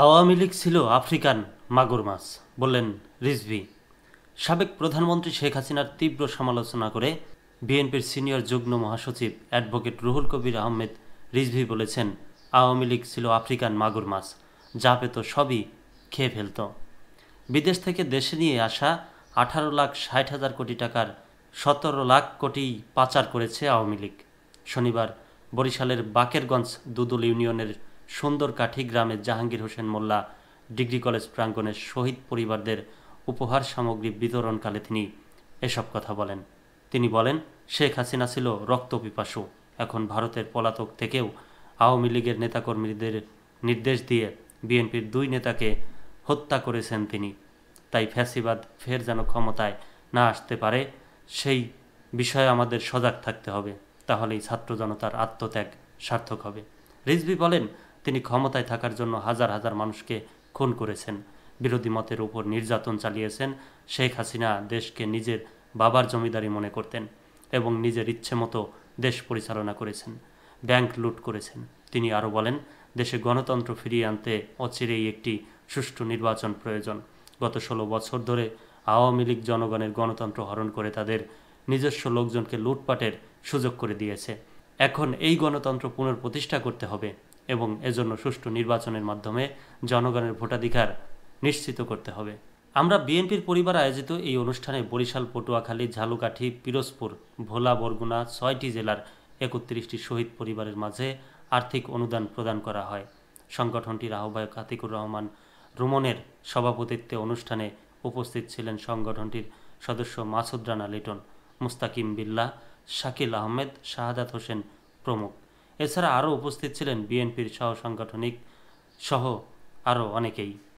আওয়ামী লীগ ছিল আফ্রিকান মাগুর মাছ, বললেন রিজভী। সাবেক প্রধানমন্ত্রী শেখ হাসিনার তীব্র সমালোচনা করে বিএনপির সিনিয়র যুগ্ম মহাসচিব অ্যাডভোকেট রুহুল কবির আহমেদ রিজভী বলেছেন, আওয়ামী লীগ ছিল আফ্রিকান মাগুর মাছ, যা পেত সবই খেয়ে ফেলত। বিদেশ থেকে দেশে নিয়ে আসা 18,60,000 কোটি টাকার 17 লাখ কোটি পাচার করেছে আওয়ামী লীগ। শনিবার বরিশালের বাকেরগঞ্জ দুদুল ইউনিয়নের সুন্দরকাঠি গ্রামে জাহাঙ্গীর হোসেন মোল্লা ডিগ্রি কলেজ প্রাঙ্গণে শহীদ পরিবারদের উপহার সামগ্রী বিতরণকালে তিনি এসব কথা বলেন। তিনি বলেন, শেখ হাসিনা ছিল রক্তপিপাসু। এখন ভারতের পলাতক থেকেও আওয়ামী লীগের নেতাকর্মীদের নির্দেশ দিয়ে বিএনপির 2 নেতাকে হত্যা করেছেন তিনি। তাই ফ্যাসিবাদ ফের যেন ক্ষমতায় না আসতে পারে, সেই বিষয়ে আমাদের সজাগ থাকতে হবে। তাহলেই ছাত্র জনতার আত্মত্যাগ সার্থক হবে। রিজভী বলেন, তিনি ক্ষমতায় থাকার জন্য হাজার হাজার মানুষকে খুন করেছেন, বিরোধী মতের উপর নির্যাতন চালিয়েছেন। শেখ হাসিনা দেশকে নিজের বাবার জমিদারি মনে করতেন এবং নিজের ইচ্ছে মতো দেশ পরিচালনা করেছেন, ব্যাংক লুট করেছেন। তিনি আরও বলেন, দেশে গণতন্ত্র ফিরিয়ে আনতে অচিরেই একটি সুষ্ঠু নির্বাচন প্রয়োজন। গত 16 বছর ধরে আওয়ামী লীগ জনগণের গণতন্ত্র হরণ করে তাদের নিজস্ব লোকজনকে লুটপাটের সুযোগ করে দিয়েছে। এখন এই গণতন্ত্র পুনঃপ্রতিষ্ঠা করতে হবে এবং এজন্য সুষ্ঠু নির্বাচনের মাধ্যমে জনগণের ভোটাধিকার নিশ্চিত করতে হবে। আমরা বিএনপির পরিবার আয়োজিত এই অনুষ্ঠানে বরিশাল, পটুয়াখালী, ঝালকাঠি, পিরোজপুর, ভোলা, বরগুনা 6টি জেলার 31টি শহীদ পরিবারের মাঝে আর্থিক অনুদান প্রদান করা হয়। সংগঠনটির আহ্বায়ক আতিকুর রহমান রুমনের সভাপতিত্বে অনুষ্ঠানে উপস্থিত ছিলেন সংগঠনটির সদস্য মাসুদ রানা লিটন, মুস্তাকিম বিল্লাহ, শাকিল আহমেদ, শাহাদাত হোসেন প্রমুখ। এছাড়া আরও উপস্থিত ছিলেন বিএনপির সহ সাংগঠনিক সহ আরও অনেকেই।